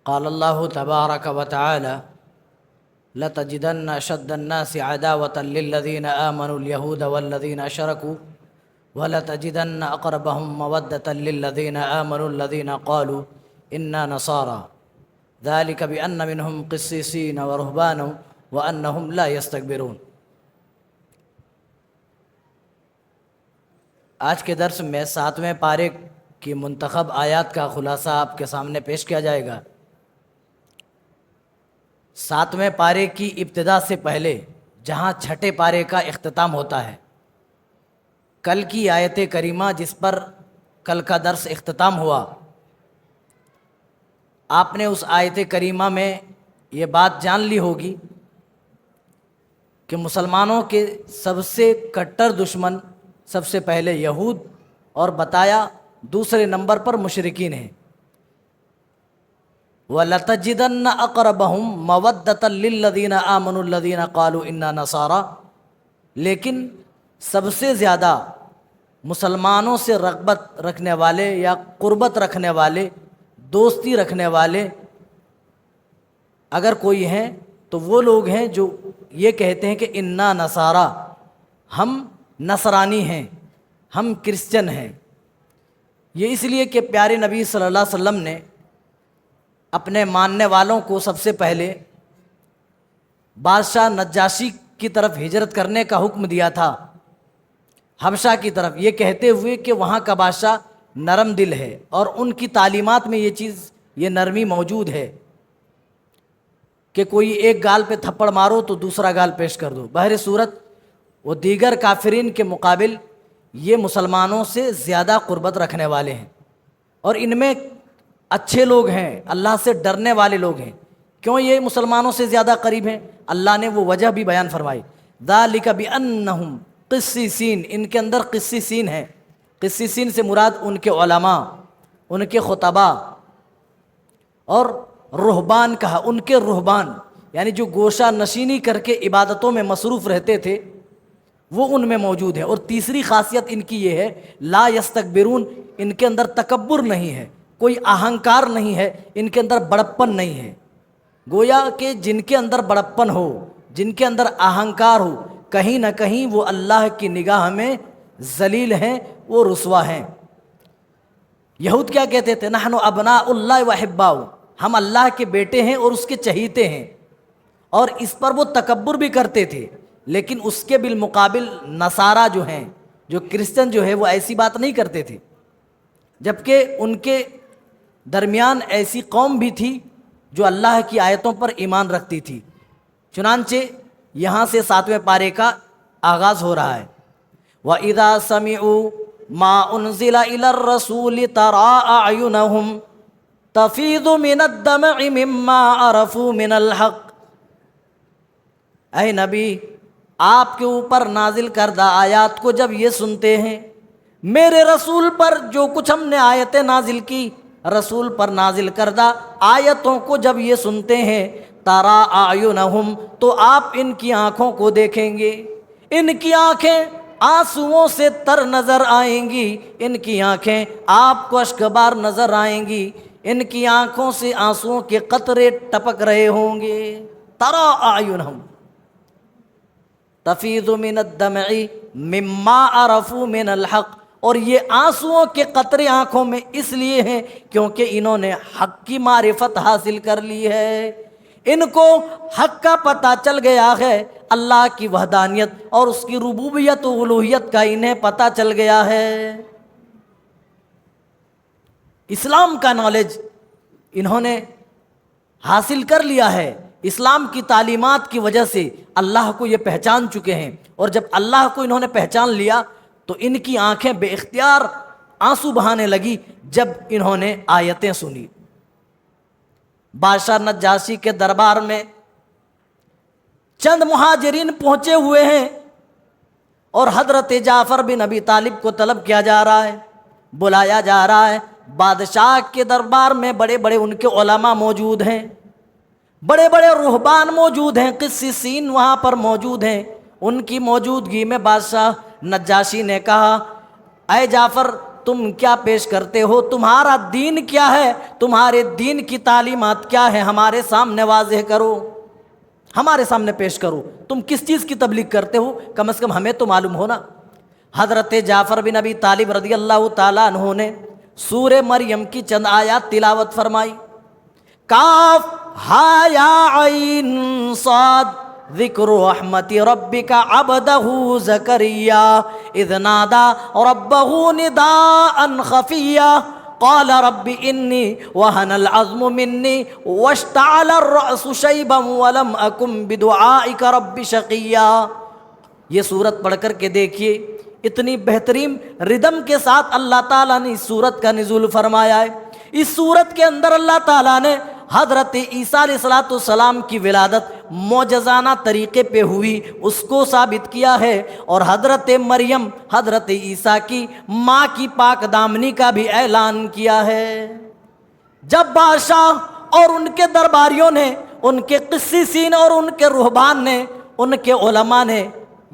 قال اللہ تبارک و تعالی لتجدن اشد الناس عداوة للذین آمنوا اليہود والذین اشرکوا ولتجدن اقربهم مودة للذین آمنوا الذین قالوا انا نصارى ذلك بأن منهم قسيسين ورهبانا وأنهم لا يستكبرون۔ آج کے درس میں 7ویں پارے کی منتخب آیات کا خلاصہ آپ کے سامنے پیش کیا جائے گا۔ 7ویں پارے کی ابتدا سے پہلے جہاں 6 پارے کا اختتام ہوتا ہے، کل کی آیت کریمہ جس پر کل کا درس اختتام ہوا، آپ نے اس آیت کریمہ میں یہ بات جان لی ہوگی کہ مسلمانوں کے سب سے کٹر دشمن سب سے پہلے یہود اور بتایا دوسرے نمبر پر مشرکین ہیں۔ وَلَتَجِدَنَّ أَقْرَبَهُمْ مَوَدَّةً لِلَّذِينَ آمَنُوا الَّذِينَ قَالُوا إِنَّا نَصَارَى، لیکن سب سے زیادہ مسلمانوں سے رغبت رکھنے والے یا قربت رکھنے والے، دوستی رکھنے والے اگر کوئی ہیں تو وہ لوگ ہیں جو یہ کہتے ہیں کہ انا نصارا، ہم نصرانی ہیں، ہم کرسچن ہیں۔ یہ اس لیے کہ پیارے نبی صلی اللہ علیہ وسلم نے اپنے ماننے والوں کو سب سے پہلے بادشاہ نجاشی کی طرف ہجرت کرنے کا حکم دیا تھا، حبشہ کی طرف، یہ کہتے ہوئے کہ وہاں کا بادشاہ نرم دل ہے اور ان کی تعلیمات میں یہ نرمی موجود ہے کہ کوئی ایک گال پہ تھپڑ مارو تو دوسرا گال پیش کر دو۔ بہر صورت وہ دیگر کافرین کے مقابل یہ مسلمانوں سے زیادہ قربت رکھنے والے ہیں اور ان میں اچھے لوگ ہیں، اللہ سے ڈرنے والے لوگ ہیں۔ کیوں یہ مسلمانوں سے زیادہ قریب ہیں؟ اللہ نے وہ وجہ بھی بیان فرمائی، ذالک بأنہم قسیسین، ان کے اندر قسیسین ہیں۔ قسیسین سے مراد ان کے علماء، ان کے خطباء، اور رہبان کہا، ان کے رہبان یعنی جو گوشہ نشینی کر کے عبادتوں میں مصروف رہتے تھے وہ ان میں موجود ہے۔ اور تیسری خاصیت ان کی یہ ہے لا یستکبرون، ان کے اندر تکبر نہیں ہے، کوئی اہنکار نہیں ہے، ان کے اندر بڑپن نہیں ہے۔ گویا کہ جن کے اندر بڑپن ہو، جن کے اندر اہنکار ہو، کہیں نہ کہیں وہ اللہ کی نگاہ میں ذلیل ہیں، وہ رسوا ہیں۔ یہود کیا کہتے تھے؟ نحن ابناء اللہ واحباؤ، ہم اللہ کے بیٹے ہیں اور اس کے چہیتے ہیں، اور اس پر وہ تکبر بھی کرتے تھے۔ لیکن اس کے بالمقابل نصارہ جو ہیں، جو کرسچن جو ہے، وہ ایسی بات نہیں کرتے تھے، جبکہ ان کے درمیان ایسی قوم بھی تھی جو اللہ کی آیتوں پر ایمان رکھتی تھی۔ چنانچہ یہاں سے 7ویں پارے کا آغاز ہو رہا ہے۔ وَإِذَا سَمِعُوا مَا أُنزِلَ إِلَى الرَّسُولِ تَرَىٰ أَعْيُنَهُمْ تَفِيضُ مِنَ الدَّمْعِ مِمَّا عَرَفُوا مِنَ الْحَقِّ، اے نبی آپ کے اوپر نازل کردہ آیات کو جب یہ سنتے ہیں، میرے رسول پر جو کچھ ہم نے آیتیں نازل کی، رسول پر نازل کردہ آیتوں کو جب یہ سنتے ہیں، تَرَىٰ أَعْيُنَهُمْ، تو آپ ان کی آنکھوں کو دیکھیں گے، ان کی آنکھیں آنسوؤں سے تر نظر آئیں گی، ان کی آنکھیں آپ کو اشکبار نظر آئیں گی، ان کی آنکھوں سے آنسوؤں کے قطرے ٹپک رہے ہوں گے۔ تَرَىٰ أَعْيُنَهُمْ تفیض من الدمع مما عرفوا من الحق، اور یہ آنسوؤں کے قطرے آنکھوں میں اس لیے ہیں کیونکہ انہوں نے حق کی معرفت حاصل کر لی ہے، ان کو حق کا پتہ چل گیا ہے، اللہ کی وحدانیت اور اس کی ربوبیت و الوہیت کا انہیں پتہ چل گیا ہے۔ اسلام کا نالج انہوں نے حاصل کر لیا ہے، اسلام کی تعلیمات کی وجہ سے اللہ کو یہ پہچان چکے ہیں، اور جب اللہ کو انہوں نے پہچان لیا تو ان کی آنکھیں بے اختیار آنسو بہانے لگی جب انہوں نے آیتیں سنی۔ بادشاہ نجاشی کے دربار میں چند مہاجرین پہنچے ہوئے ہیں اور حضرت جعفر بن ابی طالب کو طلب کیا جا رہا ہے، بلایا جا رہا ہے۔ بادشاہ کے دربار میں بڑے بڑے ان کے علماء موجود ہیں، بڑے بڑے رہبان موجود ہیں، قسیسین وہاں پر موجود ہیں۔ ان کی موجودگی میں بادشاہ نجاشی نے کہا، اے جعفر تم کیا پیش کرتے ہو، تمہارا دین کیا ہے، تمہارے دین کی تعلیمات کیا ہے، ہمارے سامنے واضح کرو، ہمارے سامنے پیش کرو، تم کس چیز کی تبلیغ کرتے ہو، کم از کم ہمیں تو معلوم ہونا۔ حضرت جعفر بن ابی طالب رضی اللہ تعالیٰ عنہ نے سورہ مریم کی چند آیات تلاوت فرمائی۔ کاف ہا یا عین صاد ذکر رحمت ربک عبدہ زکریا اذ نادى ربہ نداء خفیا قال رب انی وہن العظم منی واشتعل الرأس شیبا ولم اکن بدعائک رب شقیا۔ یہ سورت پڑھ کر کے دیکھیے، اتنی بہترین ردم کے ساتھ اللہ تعالیٰ نے اس سورت کا نزول فرمایا ہے۔ اس سورت کے اندر اللہ تعالیٰ نے حضرت عیسیٰ علیہ السلام کی ولادت معجزانہ طریقے پہ ہوئی اس کو ثابت کیا ہے، اور حضرت مریم حضرت عیسیٰ کی ماں کی پاک دامنی کا بھی اعلان کیا ہے۔ جب بادشاہ اور ان کے درباریوں نے، ان کے قسیسین اور ان کے رہبان نے، ان کے علماء نے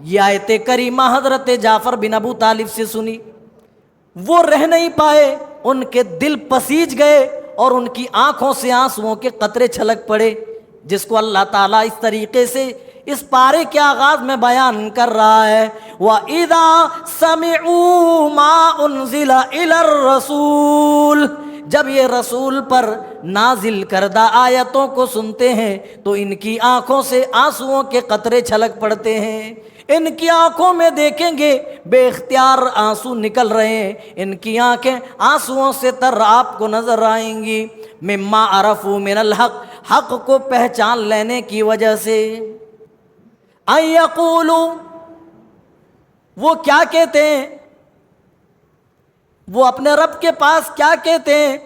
یہ آیت کریمہ حضرت جعفر بن ابو طالب سے سنی، وہ رہ نہیں پائے، ان کے دل پسیج گئے اور ان کی آنکھوں سے آنسوؤں کے قطرے چھلک پڑے، جس کو اللہ تعالیٰ اس طریقے سے اس پارے کے آغاز میں بیان کر رہا ہے۔ وَإِذَا سَمِعُوا مَا أُنزِلَ إِلَى الرَّسُولِ، جب یہ رسول پر نازل کردہ آیتوں کو سنتے ہیں تو ان کی آنکھوں سے آنسوؤں کے قطرے چھلک پڑتے ہیں، ان کی آنکھوں میں دیکھیں گے بے اختیار آنسو نکل رہے ہیں، ان کی آنکھیں آنسوؤں سے تر آپ کو نظر آئیں گی، مما عرفوا من الحق، حق کو پہچان لینے کی وجہ سے۔ ان یقولوا، وہ کیا کہتے ہیں، وہ اپنے رب کے پاس کیا کہتے ہیں،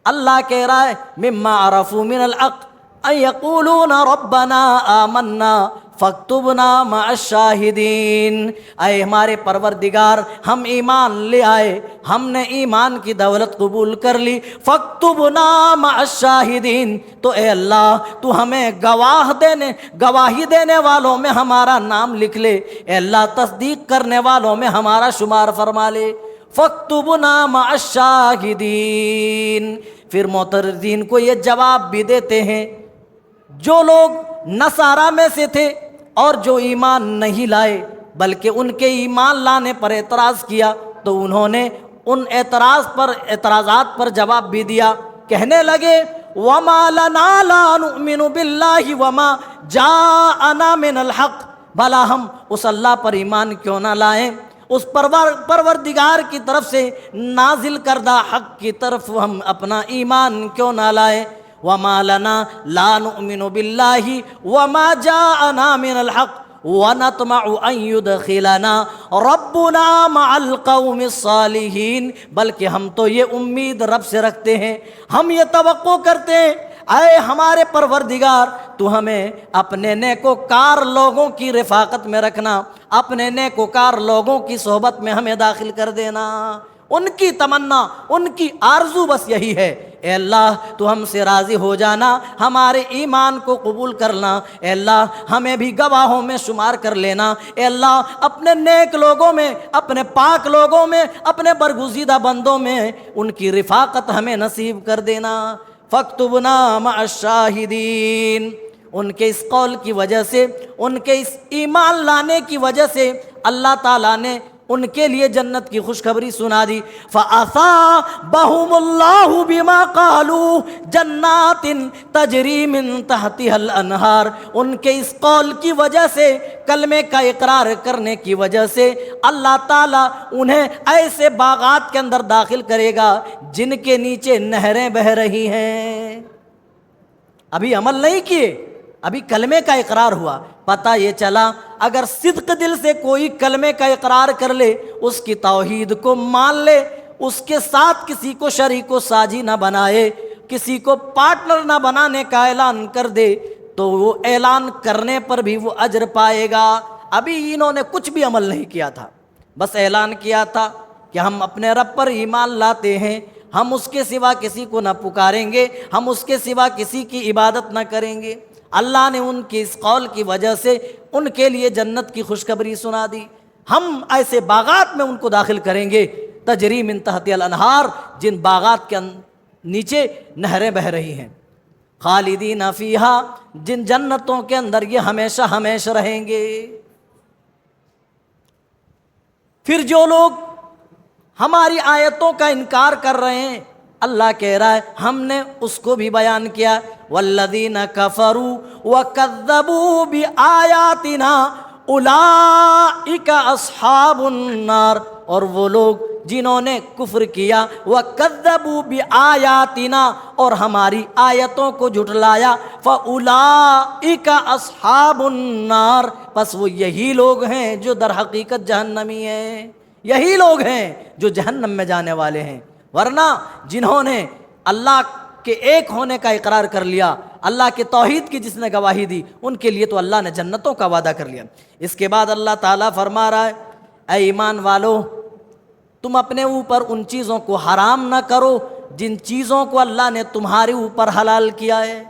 اللہ کہہ رہا ہے مما عرفوا من الحق ان یقولون ربنا آمنا فاکتبنا مع الشاہدین، اے ہمارے پروردگار ہم ایمان لے آئے، ہم نے ایمان کی دولت قبول کر لی، فاکتبنا مع الشاہدین، تو اے اللہ تو ہمیں گواہی دینے والوں میں ہمارا نام لکھ لے، اے اللہ تصدیق کرنے والوں میں ہمارا شمار فرما لے، فاکتبنا مع الشاہدین۔ پھر معترضین کو یہ جواب بھی دیتے ہیں، جو لوگ نصارہ میں سے تھے اور جو ایمان نہیں لائے بلکہ ان کے ایمان لانے پر اعتراض کیا، تو انہوں نے ان اعتراضات پر جواب بھی دیا، کہنے لگے وَمَا لَنَا لَا نُؤْمِنُ بِاللَّهِ وَمَا جَاءَنَا مِنَ الْحَقِّ، بھلا ہم اس اللہ پر ایمان کیوں نہ لائیں، اس پروردگار کی طرف سے نازل کردہ حق کی طرف ہم اپنا ایمان کیوں نہ لائیں۔ وَمَا لَنَا لَا نُؤْمِنُ بِاللَّهِ وَمَا جَاءَنَا مِنَ الْحَقِّ وَنَطْمَعُ أَن يُدْخِلَنَا رَبُّنَا مَعَ الْقَوْمِ الصَّالِحِينَ، بلکہ ہم تو یہ امید رب سے رکھتے ہیں، ہم یہ توقع کرتے ہیں اے ہمارے پروردگار تو ہمیں اپنے نیکوکار لوگوں کی رفاقت میں رکھنا، اپنے نیکوکار لوگوں کی صحبت میں ہمیں داخل کر دینا۔ ان کی تمنا، ان کی آرزو بس یہی ہے، اے اللہ تو ہم سے راضی ہو جانا، ہمارے ایمان کو قبول کرنا، اے اللہ ہمیں بھی گواہوں میں شمار کر لینا، اے اللہ اپنے نیک لوگوں میں، اپنے پاک لوگوں میں، اپنے برگزیدہ بندوں میں ان کی رفاقت ہمیں نصیب کر دینا۔ فاکتبنا مع الشاہدین، ان کے اس قول کی وجہ سے، ان کے اس ایمان لانے کی وجہ سے اللہ تعالیٰ نے ان کے لیے جنت کی خوشخبری سنا دی۔ فَأَثَابَهُمُ اللَّهُ بِمَا قَالُوا جَنَّاتٍ تَجْرِي مِن تَحْتِهَا الْأَنْهَارُ، ان کے اس قول کی وجہ سے، کلمے کا اقرار کرنے کی وجہ سے اللہ تعالیٰ انہیں ایسے باغات کے اندر داخل کرے گا جن کے نیچے نہریں بہہ رہی ہیں۔ ابھی عمل نہیں کیے، ابھی کلمے کا اقرار ہوا، پتہ یہ چلا اگر صدق دل سے کوئی کلمے کا اقرار کر لے، اس کی توحید کو مان لے، اس کے ساتھ کسی کو شریک و ساجی نہ بنائے، کسی کو پارٹنر نہ بنانے کا اعلان کر دے، تو وہ اعلان کرنے پر بھی وہ اجر پائے گا۔ ابھی انہوں نے کچھ بھی عمل نہیں کیا تھا، بس اعلان کیا تھا کہ ہم اپنے رب پر ایمان لاتے ہیں، ہم اس کے سوا کسی کو نہ پکاریں گے، ہم اس کے سوا کسی کی عبادت نہ کریں گے۔ اللہ نے ان کی اس قول کی وجہ سے ان کے لیے جنت کی خوشخبری سنا دی، ہم ایسے باغات میں ان کو داخل کریں گے تجری من تحتی الانہار، جن باغات کے نیچے نہریں بہ رہی ہیں، خالدین فیہا، جن جنتوں کے اندر یہ ہمیشہ ہمیشہ رہیں گے۔ پھر جو لوگ ہماری آیتوں کا انکار کر رہے ہیں، اللہ کہہ رہا ہے ہم نے اس کو بھی بیان کیا، والذین کفروا وکذبوا بآیاتنا اولئک اصحاب النار، اور وہ لوگ جنہوں نے کفر کیا، وکذبوا بآیاتنا، اور ہماری آیتوں کو جھٹلایا، فاولئک اصحاب النار، پس وہ یہی لوگ ہیں جو در حقیقت جہنمی ہیں، یہی لوگ ہیں جو جہنم میں جانے والے ہیں۔ ورنہ جنہوں نے اللہ کے ایک ہونے کا اقرار کر لیا، اللہ کے توحید کی جس نے گواہی دی، ان کے لیے تو اللہ نے جنتوں کا وعدہ کر لیا۔ اس کے بعد اللہ تعالیٰ فرما رہا ہے اے ایمان والو، تم اپنے اوپر ان چیزوں کو حرام نہ کرو جن چیزوں کو اللہ نے تمہارے اوپر حلال کیا ہے۔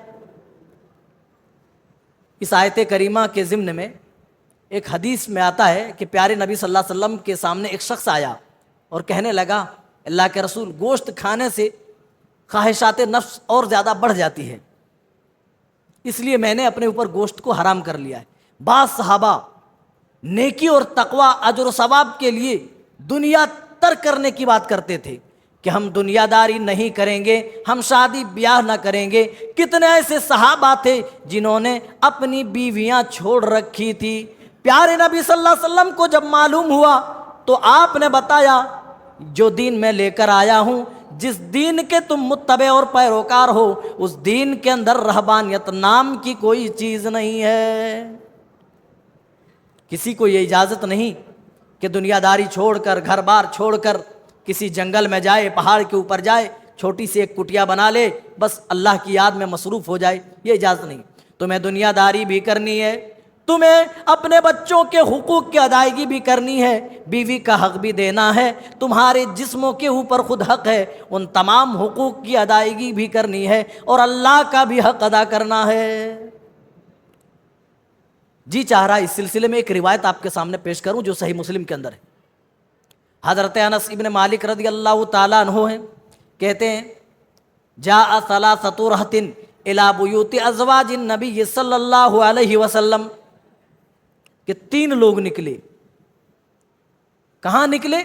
اس آیت کریمہ کے ضمن میں ایک حدیث میں آتا ہے کہ پیارے نبی صلی اللہ علیہ وسلم کے سامنے ایک شخص آیا اور کہنے لگا اللہ کے رسول، گوشت کھانے سے خواہشات نفس اور زیادہ بڑھ جاتی ہے، اس لیے میں نے اپنے اوپر گوشت کو حرام کر لیا ہے۔ بعض صحابہ نیکی اور تقوی، اجر و ثواب کے لیے دنیا ترک کرنے کی بات کرتے تھے کہ ہم دنیا داری نہیں کریں گے، ہم شادی بیاہ نہ کریں گے۔ کتنے ایسے صحابہ تھے جنہوں نے اپنی بیویاں چھوڑ رکھی تھی۔ پیارے نبی صلی اللہ علیہ وسلم کو جب معلوم ہوا تو آپ نے بتایا جو دین میں لے کر آیا ہوں، جس دین کے تم متبع اور پیروکار ہو، اس دین کے اندر رہبانیت نام کی کوئی چیز نہیں ہے۔ کسی کو یہ اجازت نہیں کہ دنیا داری چھوڑ کر، گھر بار چھوڑ کر کسی جنگل میں جائے، پہاڑ کے اوپر جائے، چھوٹی سی ایک کٹیا بنا لے، بس اللہ کی یاد میں مصروف ہو جائے، یہ اجازت نہیں۔ تمہیں دنیا داری بھی کرنی ہے، تمہیں اپنے بچوں کے حقوق کی ادائیگی بھی کرنی ہے، بیوی کا حق بھی دینا ہے، تمہارے جسموں کے اوپر خود حق ہے، ان تمام حقوق کی ادائیگی بھی کرنی ہے، اور اللہ کا بھی حق ادا کرنا ہے۔ جی چاہ رہا اس سلسلے میں ایک روایت آپ کے سامنے پیش کروں جو صحیح مسلم کے اندر ہے۔ حضرت انس ابن مالک رضی اللہ تعالیٰ عنہ ہیں، کہتے ہیں جاء ثلاثۃ رہط الی بیوت ازواج النبی صلی اللہ علیہ وسلم، کہ 3 لوگ نکلے۔ کہاں نکلے؟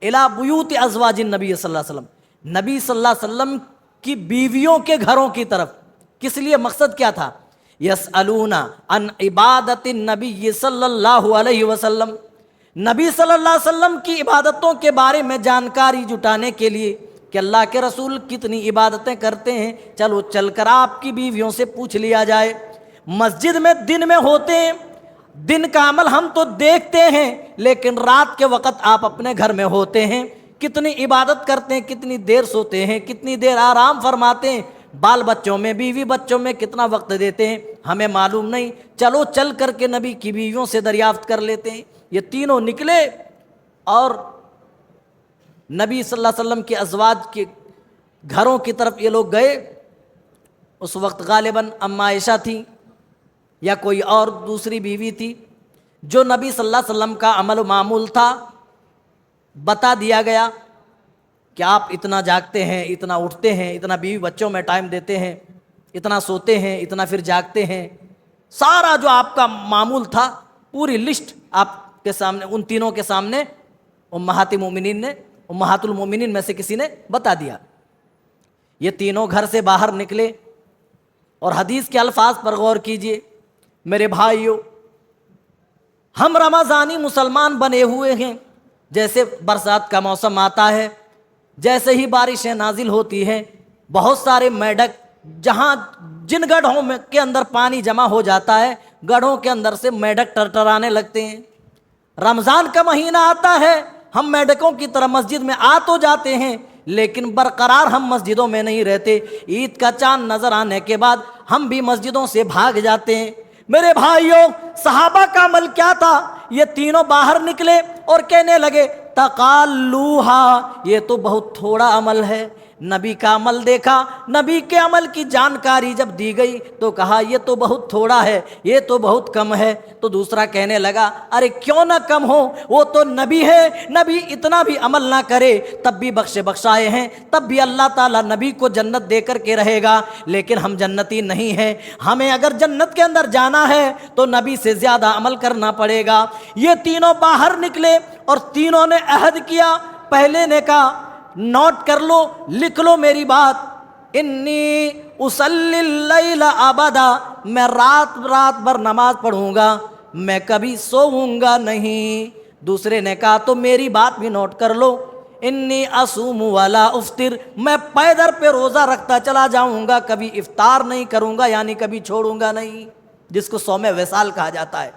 الی بیوت ازواج النبی صلی اللہ علیہ وسلم، نبی صلی اللہ علیہ وسلم کی بیویوں کے گھروں کی طرف۔ کس لیے؟ مقصد کیا تھا؟ یسألون عن عبادت النبی صلی اللہ علیہ وسلم، نبی صلی اللہ علیہ وسلم کی عبادتوں کے بارے میں جانکاری جٹانے کے لیے کہ اللہ کے رسول کتنی عبادتیں کرتے ہیں، چلو چل کر آپ کی بیویوں سے پوچھ لیا جائے۔ مسجد میں دن میں ہوتے ہیں، دن کا عمل ہم تو دیکھتے ہیں، لیکن رات کے وقت آپ اپنے گھر میں ہوتے ہیں، کتنی عبادت کرتے ہیں، کتنی دیر سوتے ہیں، کتنی دیر آرام فرماتے ہیں، بال بچوں میں، بیوی بچوں میں کتنا وقت دیتے ہیں، ہمیں معلوم نہیں، چلو چل کر کے نبی کی بیویوں سے دریافت کر لیتے ہیں۔ یہ تینوں نکلے اور نبی صلی اللہ علیہ وسلم کے ازواج کے گھروں کی طرف یہ لوگ گئے۔ اس وقت غالباً اما عائشہ تھیں یا کوئی اور دوسری بیوی تھی۔ جو نبی صلی اللہ علیہ وسلم کا عمل و معمول تھا بتا دیا گیا کہ آپ اتنا جاگتے ہیں، اتنا اٹھتے ہیں، اتنا بیوی بچوں میں ٹائم دیتے ہیں، اتنا سوتے ہیں، اتنا پھر جاگتے ہیں۔ سارا جو آپ کا معمول تھا پوری لسٹ آپ کے سامنے، ان تینوں کے سامنے امہات المومنین میں سے کسی نے بتا دیا۔ یہ تینوں گھر سے باہر نکلے اور حدیث کے الفاظ پر غور کیجئے میرے بھائیوں، ہم رمضانی مسلمان بنے ہوئے ہیں، جیسے برسات کا موسم آتا ہے، جیسے ہی بارشیں نازل ہوتی ہیں، بہت سارے میڈک جہاں جن گڑھوں میں کے اندر پانی جمع ہو جاتا ہے، گڑھوں کے اندر سے میڈک ٹرٹرانے لگتے ہیں۔ رمضان کا مہینہ آتا ہے، ہم میڈکوں کی طرح مسجد میں آ تو جاتے ہیں، لیکن برقرار ہم مسجدوں میں نہیں رہتے۔ عید کا چاند نظر آنے کے بعد ہم بھی مسجدوں سے بھاگ جاتے ہیں۔ میرے بھائیوں، صحابہ کا عمل کیا تھا؟ یہ تینوں باہر نکلے اور کہنے لگے تقالوہا، یہ تو بہت تھوڑا عمل ہے، نبی کا عمل دیکھا، نبی کے عمل کی جانکاری جب دی گئی تو کہا یہ تو بہت تھوڑا ہے، یہ تو بہت کم ہے۔ تو دوسرا کہنے لگا ارے کیوں نہ کم ہو، وہ تو نبی ہے، نبی اتنا بھی عمل نہ کرے تب بھی بخشائے ہیں، تب بھی اللہ تعالیٰ نبی کو جنت دے کر کے رہے گا، لیکن ہم جنتی نہیں ہیں، ہمیں اگر جنت کے اندر جانا ہے تو نبی سے زیادہ عمل کرنا پڑے گا۔ یہ تینوں باہر نکلے اور تینوں نے عہد کیا۔ پہلے نے کہا نوٹ کر لو، لکھ لو میری بات، انی اصلی اللیل ابدا، میں رات بھر نماز پڑھوں گا، میں کبھی سوؤں گا نہیں۔ دوسرے نے کہا تو میری بات بھی نوٹ کر لو، انی اصوم ولا افطر، میں پیدر پہ روزہ رکھتا چلا جاؤں گا، کبھی افطار نہیں کروں گا، یعنی کبھی چھوڑوں گا نہیں، جس کو صوم وصال کہا جاتا ہے۔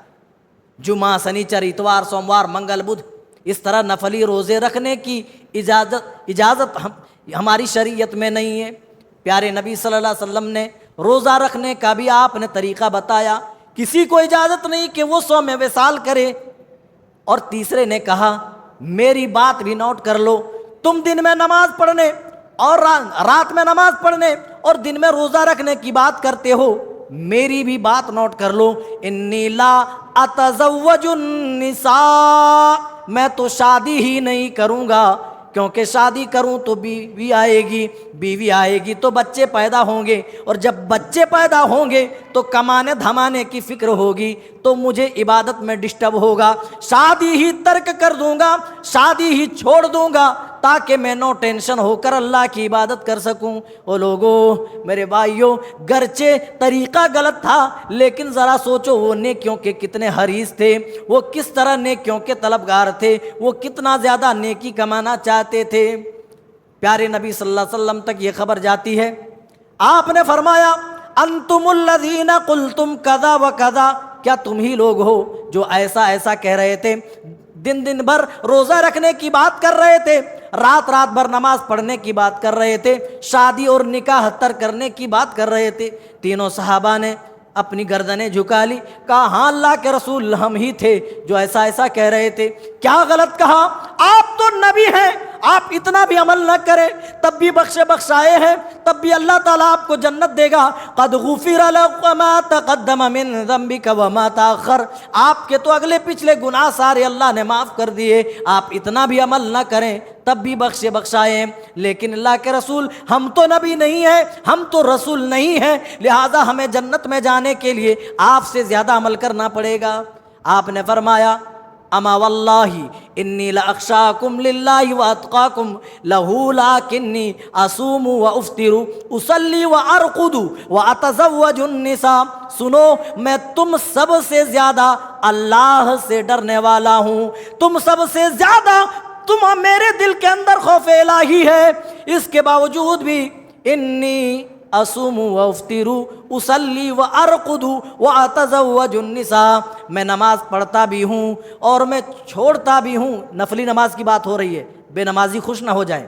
جمعہ، سنیچر، اتوار، سوموار، منگل، بدھ، اس طرح نفلی روزے رکھنے کی اجازت ہماری شریعت میں نہیں ہے۔ پیارے نبی صلی اللہ علیہ وسلم نے روزہ رکھنے کا بھی آپ نے طریقہ بتایا، کسی کو اجازت نہیں کہ وہ صوم وصال کرے۔ اور تیسرے نے کہا میری بات بھی نوٹ کر لو، تم دن میں نماز پڑھنے اور رات میں نماز پڑھنے اور دن میں روزہ رکھنے کی بات کرتے ہو، میری بھی بات نوٹ کر لو، انی لا اتزوج النساء، میں تو شادی ہی نہیں کروں گا، کیونکہ شادی کروں تو بیوی آئے گی تو بچے پیدا ہوں گے، اور جب بچے پیدا ہوں گے تو کمانے دھمانے کی فکر ہوگی، تو مجھے عبادت میں ڈسٹرب ہوگا، شادی ہی ترک کر دوں گا، شادی ہی چھوڑ دوں گا، تاکہ میں نو ٹینشن ہو کر اللہ کی عبادت کر سکوں۔ او لوگو، میرے بھائیوں، گرچہ طریقہ غلط تھا لیکن ذرا سوچو وہ نیکیوں کے کتنے حریص تھے، وہ کس طرح نیکیوں کے طلبگار تھے، وہ کتنا زیادہ نیکی کمانا چاہتے تھے۔ پیارے نبی صلی اللہ علیہ وسلم تک یہ خبر جاتی ہے، آپ نے فرمایا انتم الذین قلتم کذا و کذا، کیا تم ہی لوگ ہو جو ایسا ایسا کہہ رہے تھے، دن بھر روزہ رکھنے کی بات کر رہے تھے، رات بھر نماز پڑھنے کی بات کر رہے تھے، شادی اور نکاح ترک کرنے کی بات کر رہے تھے؟ تینوں صحابہ نے اپنی گردنیں جھکا لی، کہا ہاں اللہ کے رسول، ہم ہی تھے جو ایسا ایسا کہہ رہے تھے۔ کیا غلط کہا؟ آپ تو نبی ہیں، آپ اتنا بھی عمل نہ کریں تب بھی بخشائے ہیں، تب بھی اللہ تعالیٰ آپ کو جنت دے گا۔ قد غفر لک ما تقدم من ذنبک وما تاخر، آپ کے تو اگلے پچھلے گناہ سارے اللہ نے معاف کر دیے، آپ اتنا بھی عمل نہ کریں تب بھی بخشائے۔ لیکن اللہ کے رسول، ہم تو نبی نہیں ہیں، ہم تو رسول نہیں ہیں، لہٰذا ہمیں جنت میں جانے کے لیے آپ سے زیادہ عمل کرنا پڑے گا۔ آپ نے فرمایا اما واللہ انی لاخشاکم للہ واتقاکم لہ لاکنی اصوم وافطر اصلی وارقد واتزوج النساء، سنو میں تم سب سے زیادہ اللہ سے ڈرنے والا ہوں، تم سب سے زیادہ میرے دل کے اندر خوف الہی ہے، اس کے باوجود بھی انی اصوم وافطر اصلی وارقد واتزوج النساء، میں نماز پڑھتا بھی ہوں اور میں چھوڑتا بھی ہوں۔ نفلی نماز کی بات ہو رہی ہے، بے نمازی خوش نہ ہو جائیں۔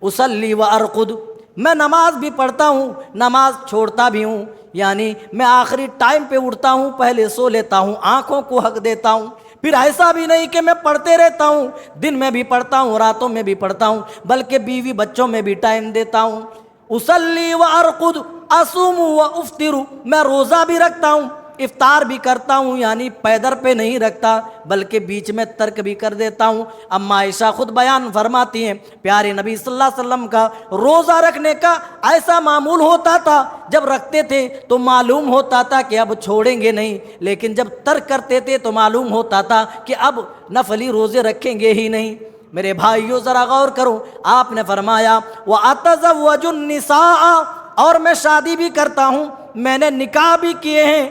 اصلی وارقد، میں نماز بھی پڑھتا ہوں، نماز چھوڑتا بھی ہوں، یعنی میں آخری ٹائم پہ اٹھتا ہوں، پہلے سو لیتا ہوں، آنکھوں کو حق دیتا ہوں۔ پھر ایسا بھی نہیں کہ میں پڑھتے رہتا ہوں، دن میں بھی پڑھتا ہوں، راتوں میں بھی پڑھتا ہوں، بلکہ بیوی بچوں میں بھی ٹائم دیتا ہوں۔ اصلی وارقد اصوم وافطر، میں روزہ بھی رکھتا ہوں، افطار بھی کرتا ہوں، یعنی پیدر پہ نہیں رکھتا بلکہ بیچ میں ترک بھی کر دیتا ہوں۔ اما عائشہ خود بیان فرماتی ہیں پیارے نبی صلی اللہ علیہ وسلم کا روزہ رکھنے کا ایسا معمول ہوتا تھا، جب رکھتے تھے تو معلوم ہوتا تھا کہ اب چھوڑیں گے نہیں، لیکن جب ترک کرتے تھے تو معلوم ہوتا تھا کہ اب نفلی روزے رکھیں گے ہی نہیں۔ میرے بھائیوں ذرا غور کرو، آپ نے فرمایا وَأَتَزَوَّجُ النِّسَاءَ، اور میں شادی بھی کرتا ہوں، میں نے نکاح بھی کیے ہیں،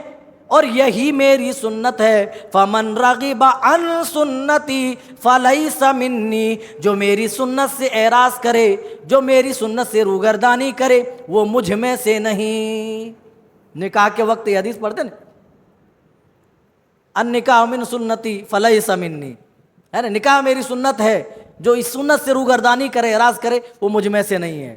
اور یہی میری سنت ہے۔ فَمَنْ رَغِبَ عَنْ سُنَّتِي فَلَيْسَ مِنِّي، جو میری سنت سے اعراض کرے، جو میری سنت سے روگردانی کرے، وہ مجھ میں سے نہیں۔ نکاح کے وقت یہ حدیث پڑھتے نا، النکاح من سنتی فلیس منی، ہے نا، نکاح میری سنت ہے، جو اس سنت سے روگردانی کرے، اعراض کرے، وہ مجھ میں سے نہیں ہے۔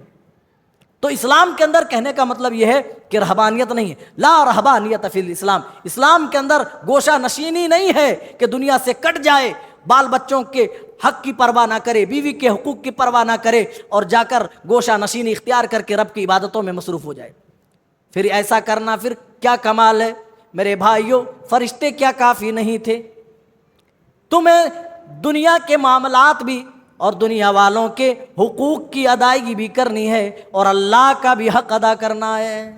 تو اسلام کے اندر کہنے کا مطلب یہ ہے کہ رہبانیت نہیں ہے، لا رہبانیت فی الاسلام، اسلام کے اندر گوشہ نشینی نہیں ہے کہ دنیا سے کٹ جائے، بال بچوں کے حق کی پرواہ نہ کرے، بیوی کے حقوق کی پرواہ نہ کرے اور جا کر گوشہ نشینی اختیار کر کے رب کی عبادتوں میں مصروف ہو جائے، پھر ایسا کرنا پھر کیا کمال ہے؟ میرے بھائیوں، فرشتے کیا کافی نہیں تھے؟ تمہیں دنیا کے معاملات بھی اور دنیا والوں کے حقوق کی ادائیگی بھی کرنی ہے اور اللہ کا بھی حق ادا کرنا ہے۔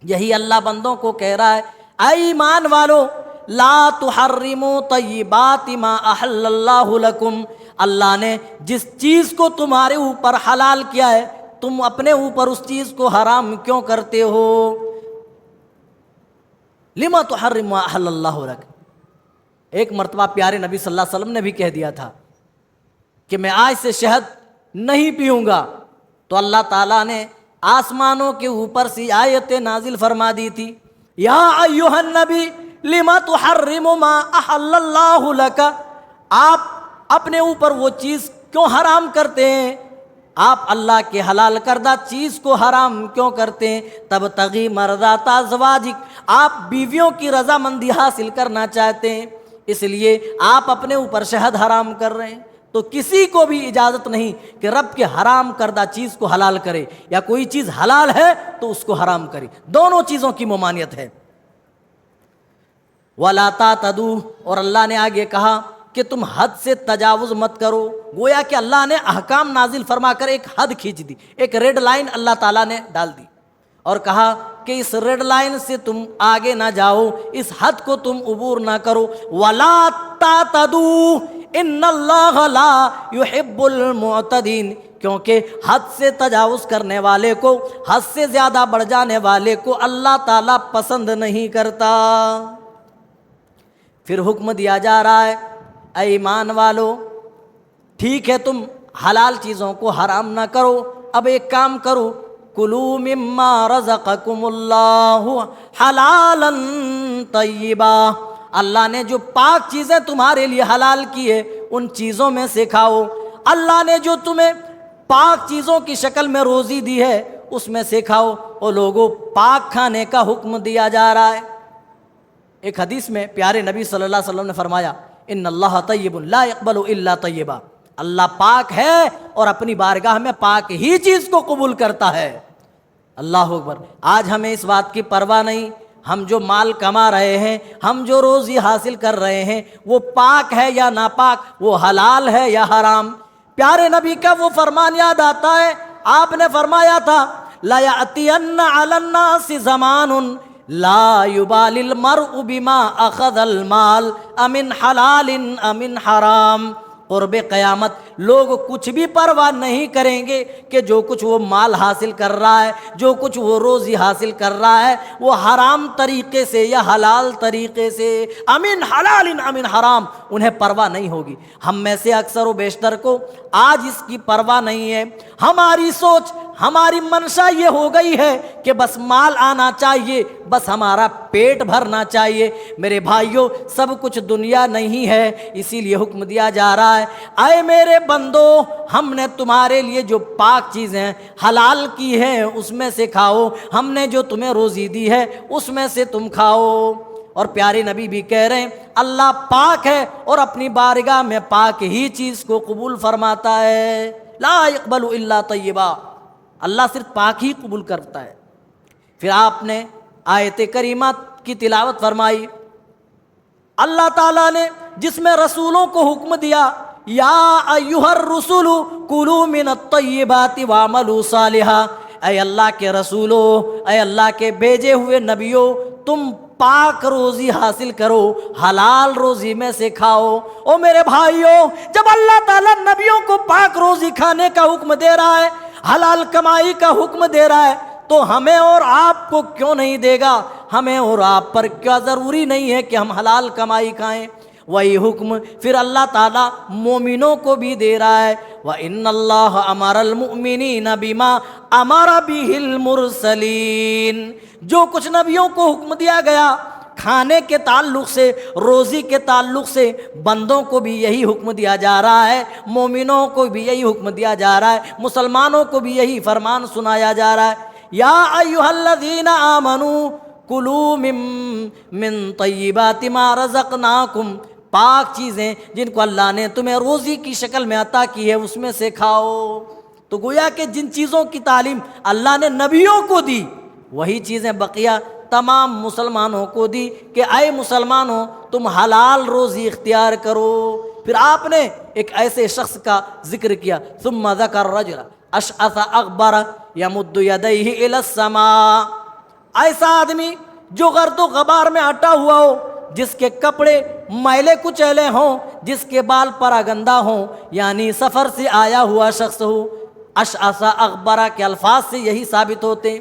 یہی اللہ بندوں کو کہہ رہا ہے، اے ایمان والو لا تحرموا طیبات ما احل اللہ لکم، اللہ نے جس چیز کو تمہارے اوپر حلال کیا ہے تم اپنے اوپر اس چیز کو حرام کیوں کرتے ہو؟ لما تحرم ما احل اللہ لک۔ ایک مرتبہ پیارے نبی صلی اللہ علیہ وسلم نے بھی کہہ دیا تھا کہ میں آج سے شہد نہیں پیوں گا، تو اللہ تعالیٰ نے آسمانوں کے اوپر سے آیت نازل فرما دی تھی، یا ایھا النبی لما تحرم ما احل اللہ لک، آپ اپنے اوپر وہ چیز کیوں حرام کرتے ہیں؟ آپ اللہ کے حلال کردہ چیز کو حرام کیوں کرتے ہیں؟ تبتغی مرضات ازواجک، آپ بیویوں کی رضامندی حاصل کرنا چاہتے ہیں، اس لیے آپ اپنے اوپر شہد حرام کر رہے ہیں۔ تو کسی کو بھی اجازت نہیں کہ رب کے حرام کردہ چیز کو حلال کرے، یا کوئی چیز حلال ہے تو اس کو حرام کرے، دونوں چیزوں کی ممانعت ہے۔ وَلَا تَعْتَدُوا، اور اللہ نے آگے کہا کہ تم حد سے تجاوز مت کرو۔ گویا کہ اللہ نے احکام نازل فرما کر ایک حد کھینچ دی، ایک ریڈ لائن اللہ تعالیٰ نے ڈال دی اور کہا کہ اس ریڈ لائن سے تم آگے نہ جاؤ، اس حد کو تم عبور نہ کرو۔ وَلَا تَعْتَدُوا إِنَّ اللَّهَ لَا يُحِبُّ الْمُعْتَدِينَ، کیونکہ حد سے تجاوز کرنے والے کو، حد سے زیادہ بڑھ جانے والے کو اللہ تعالیٰ پسند نہیں کرتا۔ پھر حکم دیا جا رہا ہے، اے ایمان والو ٹھیک ہے تم حلال چیزوں کو حرام نہ کرو، اب ایک کام کرو، کلوا مما رزقکم اللہ حلالا طیبا، اللہ نے جو پاک چیزیں تمہارے لیے حلال کی ہے ان چیزوں میں سے کھاؤ۔ اللہ نے جو تمہیں پاک چیزوں کی شکل میں روزی دی ہے اس میں سے کھاؤ، اور لوگوں پاک کھانے کا حکم دیا جا رہا ہے۔ ایک حدیث میں پیارے نبی صلی اللہ علیہ وسلم نے فرمایا، ان اللہ طیب لا یقبل الا طیبا، اللہ پاک ہے اور اپنی بارگاہ میں پاک ہی چیز کو قبول کرتا ہے۔ اللہ اکبر۔ آج ہمیں اس بات کی پرواہ نہیں، ہم جو مال کما رہے ہیں، ہم جو روزی حاصل کر رہے ہیں، وہ پاک ہے یا ناپاک، وہ حلال ہے یا حرام۔ پیارے نبی کا وہ فرمان یاد آتا ہے، آپ نے فرمایا تھا، لَيَأْتِيَنَّ عَلَى النَّاسِ زَمَانٌ لا يبال المرء بما اخذ المال امن حلال امن حرام، قرب قیامت لوگ کچھ بھی پرواہ نہیں کریں گے کہ جو کچھ وہ مال حاصل کر رہا ہے، جو کچھ وہ روزی حاصل کر رہا ہے، وہ حرام طریقے سے یا حلال طریقے سے، امن حلال امن حرام، انہیں پرواہ نہیں ہوگی۔ ہم میں سے اکثر و بیشتر کو آج اس کی پرواہ نہیں ہے۔ ہماری سوچ، ہماری منشا یہ ہو گئی ہے کہ بس مال آنا چاہیے، بس ہمارا پیٹ بھرنا چاہیے۔ میرے بھائیوں، سب کچھ دنیا نہیں ہے، اسی لیے حکم دیا جا رہا ہے، اے میرے بندو ہم نے تمہارے لیے جو پاک چیزیں حلال کی ہیں اس میں سے کھاؤ، ہم نے جو تمہیں روزی دی ہے اس میں سے تم کھاؤ۔ اور پیارے نبی بھی کہہ رہے ہیں، اللہ پاک ہے اور اپنی بارگاہ میں پاک ہی چیز کو قبول فرماتا ہے۔ لا يقبل الا طیبا، اللہ صرف پاک ہی قبول کرتا ہے۔ پھر آپ نے آیت کریمہ کی تلاوت فرمائی، اللہ تعالیٰ نے جس میں رسولوں کو حکم دیا، یا ایھا الرسول کلوا من الطیبات واعملوا صالحا، اے اللہ کے رسولو، اے اللہ کے بھیجے ہوئے نبیوں، تم پاک روزی حاصل کرو، حلال روزی میں سے کھاؤ۔ او میرے بھائیوں، جب اللہ تعالیٰ نبیوں کو پاک روزی کھانے کا حکم دے رہا ہے، حلال کمائی کا حکم دے رہا ہے، تو ہمیں اور آپ کو کیوں نہیں دے گا؟ ہمیں اور آپ پر کیا ضروری نہیں ہے کہ ہم حلال کمائی کھائیں؟ وہی حکم پھر اللہ تعالیٰ مومنوں کو بھی دے رہا ہے، وَإِنَّ اللَّهَ أَمَرَ الْمُؤْمِنِينَ بِمَا أَمَرَ بِهِ الْمُرْسَلِينَ، جو کچھ نبیوں کو حکم دیا گیا کھانے کے تعلق سے، روزی کے تعلق سے، بندوں کو بھی یہی حکم دیا جا رہا ہے، مومنوں کو بھی یہی حکم دیا جا رہا ہے، مسلمانوں کو بھی یہی فرمان سنایا جا رہا ہے، یا ایھا الذین آمنوا کلوا من طیبات ما رزقناکم، پاک چیزیں جن کو اللہ نے تمہیں روزی کی شکل میں عطا کی ہے اس میں سے کھاؤ۔ تو گویا کہ جن چیزوں کی تعلیم اللہ نے نبیوں کو دی وہی چیزیں بقیہ تمام مسلمانوں کو دی کہ اے مسلمانوں تم حلال روزی اختیار کرو۔ پھر آپ نے ایک ایسے شخص کا ذکر کیا، ثم ذکر رجل اشعث اغبر یمد یدیہ الی السماء، ایسا آدمی جو گرد و غبار میں اٹا ہوا ہو، جس کے کپڑے میلے کچیلے ہوں، جس کے بال پراگندہ ہوں، یعنی سفر سے آیا ہوا شخص ہو۔ اشعث اغبر کے الفاظ سے یہی ثابت ہوتے ہیں۔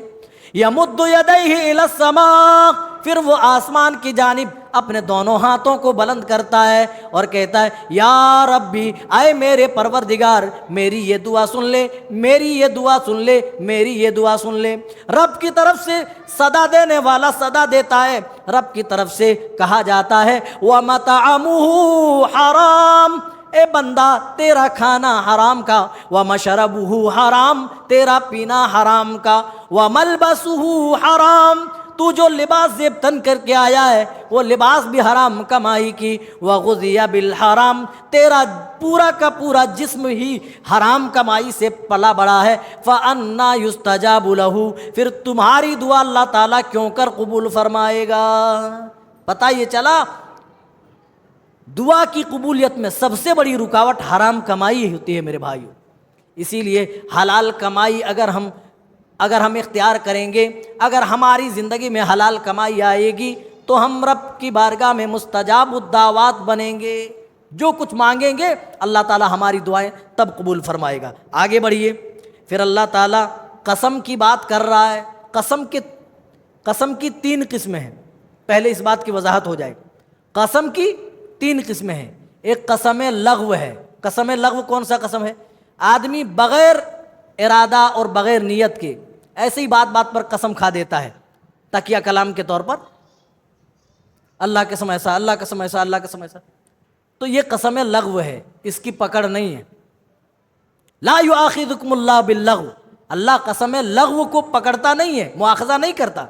یمد یدیہ الی السماء، پھر وہ آسمان کی جانب اپنے دونوں ہاتھوں کو بلند کرتا ہے اور کہتا ہے یا ربی، اے میرے پروردگار میری یہ دعا سن لے، میری یہ دعا سن لے، میری یہ دعا سن لے۔ رب کی طرف سے صدا دینے والا صدا دیتا ہے، رب کی طرف سے کہا جاتا ہے وَمَطْعَمُهُ حرام، اے بندہ تیرا کھانا حرام کا، وَمَشْرَبُهُ حرام، تیرا پینا حرام کا، وَمَلْبَسُهُ حرام، تو جو لباس زیب تن کر کے آیا ہے وہ لباس بھی حرام کمائی کی، وَغُذِيَ بِالْحَرام، تیرا پورا کا پورا جسم ہی حرام کمائی سے پلا بڑا ہے، فَأَنَّا يُسْتَجَابُ لَهُ، پھر تمہاری دعا اللہ تعالیٰ کیوں کر قبول فرمائے گا۔ پتہ یہ چلا دعا کی قبولیت میں سب سے بڑی رکاوٹ حرام کمائی ہوتی ہے میرے بھائیو۔ اسی لیے حلال کمائی اگر ہم اختیار کریں گے، اگر ہماری زندگی میں حلال کمائی آئے گی تو ہم رب کی بارگاہ میں مستجاب الدعوات بنیں گے، جو کچھ مانگیں گے اللہ تعالی ہماری دعائیں تب قبول فرمائے گا۔ آگے بڑھیے، پھر اللہ تعالیٰ قسم کی بات کر رہا ہے۔ قسم کی 3 قسمیں ہیں، پہلے اس بات کی وضاحت ہو جائے۔ قسم کی 3 قسمیں ہیں۔ ایک قسم لغو ہے۔ قسم لغو کون سا قسم ہے؟ آدمی بغیر ارادہ اور بغیر نیت کے ایسے ہی بات پر قسم کھا دیتا ہے، تکیہ کلام کے طور پر، اللہ قسم ایسا، اللہ قسم ایسا، اللہ قسم ایسا، تو یہ قسم لغو ہے، اس کی پکڑ نہیں ہے۔ لا یؤاخذکم اللہ باللغو، اللہ قسم لغو کو پکڑتا نہیں ہے، مؤاخذہ نہیں کرتا۔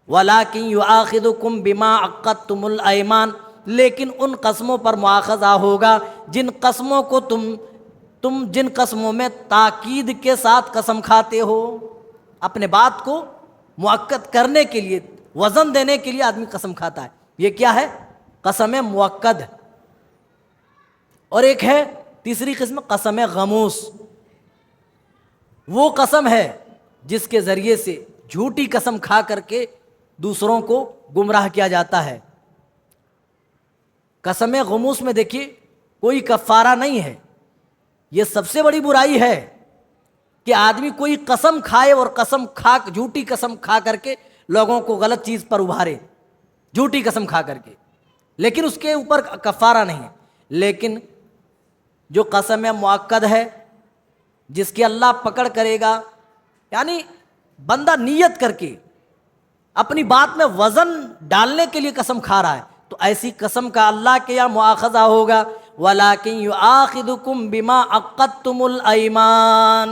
ولیکن یؤاخذکم بما عقدتم الایمان، لیکن ان قسموں پر مؤاخذہ ہوگا جن قسموں کو تم جن قسموں میں تاکید کے ساتھ قسم کھاتے ہو۔ اپنے بات کو مؤکد کرنے کے لیے، وزن دینے کے لیے آدمی قسم کھاتا ہے، یہ کیا ہے؟ قسم مؤکد۔ اور ایک ہے تیسری قسم قسم غموس، وہ قسم ہے جس کے ذریعے سے جھوٹی قسم کھا کر کے دوسروں کو گمراہ کیا جاتا ہے۔ قسم غموس میں دیکھیے کوئی کفارہ نہیں ہے، یہ سب سے بڑی برائی ہے کہ آدمی کوئی قسم کھائے اور جھوٹی قسم کھا کر کے لوگوں کو غلط چیز پر ابھارے، جھوٹی قسم کھا کر کے، لیکن اس کے اوپر کفارہ نہیں ہے۔ لیکن جو قسم مؤکد ہے جس کی اللہ پکڑ کرے گا، یعنی بندہ نیت کر کے اپنی بات میں وزن ڈالنے کے لیے قسم کھا رہا ہے، تو ایسی قسم کا اللہ کے یہاں مؤاخذہ ہوگا۔ وَلَٰكِن يُؤَاخِذُكُم بِمَا عَقَّدتُّمُ الْأَيْمَانَ،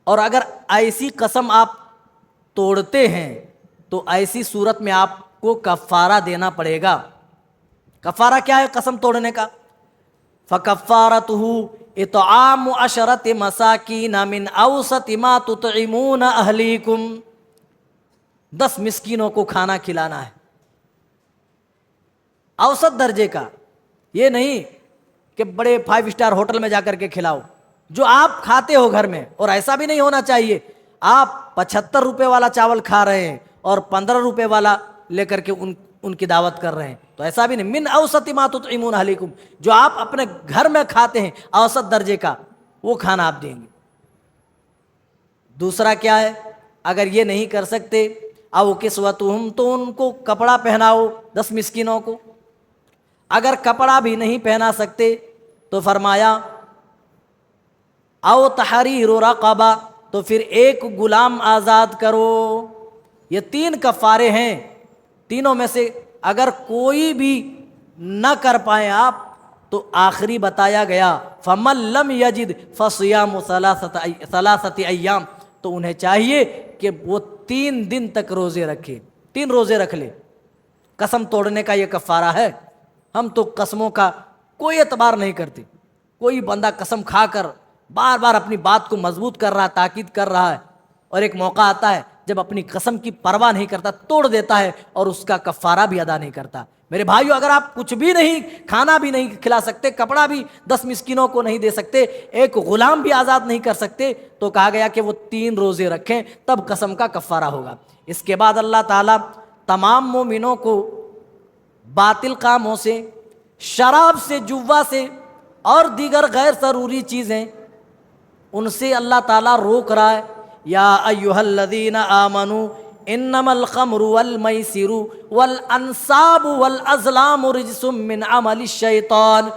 اور اگر ایسی قسم آپ توڑتے ہیں تو ایسی صورت میں آپ کو کفارہ دینا پڑے گا۔ کفارہ کیا ہے قسم توڑنے کا؟ فَكَفَّارَتُهُ إِطْعَامُ عَشَرَةِ مَسَاكِينَ مِنْ أَوْسَطِ مَا تُطْعِمُونَ أَهْلِيكُمْ، 10 مسکینوں کو کھانا کھلانا ہے، اوسط درجے کا، یہ نہیں کہ بڑے 5 اسٹار ہوٹل میں جا کر کے کھلاؤ، جو آپ کھاتے ہو گھر میں۔ اور ایسا بھی نہیں ہونا چاہیے آپ 75 روپے والا چاول کھا رہے ہیں اور 15 روپے والا لے کر کے ان کی دعوت کر رہے ہیں، تو ایسا بھی نہیں۔ من اوسط ما تطعمون اہلیکم، جو آپ اپنے گھر میں کھاتے ہیں اوسط درجے کا وہ کھانا آپ دیں گے۔ دوسرا کیا ہے؟ اگر یہ نہیں کر سکتے او کسوتہم، تو ان کو کپڑا پہناؤ 10 مسکینوں کو۔ اگر کپڑا بھی نہیں پہنا سکتے تو فرمایا او تحریر رقبہ، تو پھر ایک غلام آزاد کرو۔ یہ 3 کفارے ہیں، تینوں میں سے اگر کوئی بھی نہ کر پائیں آپ تو آخری بتایا گیا فَمَن لَّمْ يَجِدْ فَصِيَامُ ثَلَاثَةِ أَيَّامٍ، تو انہیں چاہیے کہ وہ 3 دن تک روزے رکھے، 3 روزے رکھ لے۔ قسم توڑنے کا یہ کفارہ ہے. ہم تو قسموں کا کوئی اعتبار نہیں کرتے. کوئی بندہ قسم کھا کر بار بار اپنی بات کو مضبوط کر رہا ہے، تاکید کر رہا ہے، اور ایک موقع آتا ہے جب اپنی قسم کی پرواہ نہیں کرتا، توڑ دیتا ہے اور اس کا کفارہ بھی ادا نہیں کرتا. میرے بھائیو، اگر آپ کچھ بھی نہیں، کھانا بھی نہیں کھلا سکتے، کپڑا بھی 10 مسکینوں کو نہیں دے سکتے، ایک غلام بھی آزاد نہیں کر سکتے، تو کہا گیا کہ وہ 3 روزے رکھیں، تب قسم کا کفارہ ہوگا. اس کے بعد اللہ تعالیٰ تمام مومنوں کو باطل کاموں سے، شراب سے، جوا سے اور دیگر غیر ضروری چیزیں، ان سے اللہ تعالیٰ روک رہا ہے. یا ایھا الذین آمنوا انما الخمر والمیسر والانصاب والازلام رجس من عمل الشیطان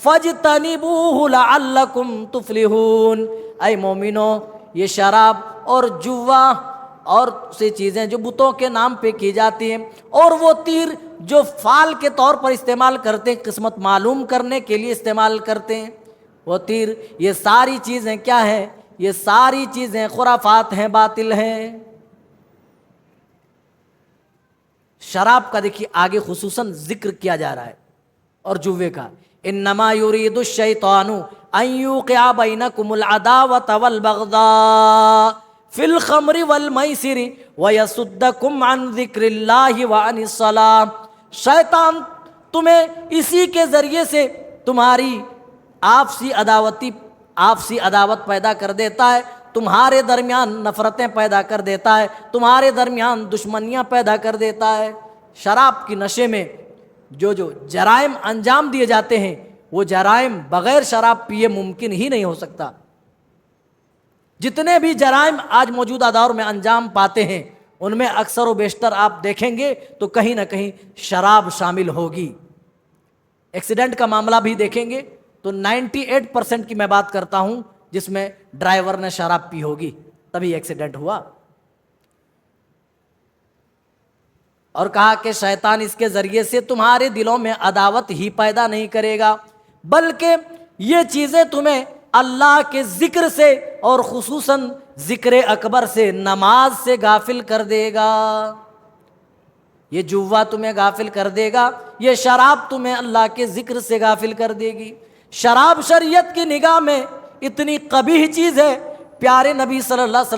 فاجتنبوہ لعلکم تفلحون. اے مومنو، یہ شراب اور جوا اور سے چیزیں جو بتوں کے نام پہ کی جاتی ہیں، اور وہ تیر جو فال کے طور پر استعمال کرتے ہیں، قسمت معلوم کرنے کے لیے استعمال کرتے ہیں، وہ تیر، یہ ساری چیزیں کیا ہیں؟ یہ ساری چیزیں خرافات ہیں، باطل ہیں. شراب کا دیکھیے آگے خصوصاً ذکر کیا جا رہا ہے، اور جوے کا. انما یرید الشیطان ان یوقع بینکم العداوۃ والبغضاء فی الخمر والمیسر ویصدکم عن ذکر اللہ وعن الصلاۃ. شیطان تمہیں اسی کے ذریعے سے تمہاری آپسی عداوت پیدا کر دیتا ہے، تمہارے درمیان نفرتیں پیدا کر دیتا ہے، تمہارے درمیان دشمنیاں پیدا کر دیتا ہے. شراب کی نشے میں جو جرائم انجام دیے جاتے ہیں، وہ جرائم بغیر شراب پیے ممکن ہی نہیں ہو سکتا. جتنے بھی جرائم آج موجودہ دور میں انجام پاتے ہیں، ان میں اکثر و بیشتر آپ دیکھیں گے تو کہیں نہ کہیں شراب شامل ہوگی. ایکسیڈنٹ کا معاملہ بھی دیکھیں گے تو 98% کی میں بات کرتا ہوں جس میں ڈرائیور نے شراب پی ہوگی، تبھی ایکسیڈنٹ ہوا. اور کہا کہ شیطان اس کے ذریعے سے تمہارے دلوں میں عداوت ہی پیدا نہیں کرے گا، بلکہ یہ چیزیں تمہیں اللہ کے ذکر سے اور خصوصاً ذکر اکبر سے، نماز سے غافل کر دے گا. یہ جوا تمہیں غافل کر دے گا، یہ شراب تمہیں اللہ کے ذکر سے غافل کر دے گی. شراب شریعت کی نگاہ میں اتنی قبیح چیز ہے. پیارے نبی صلی اللہ علیہ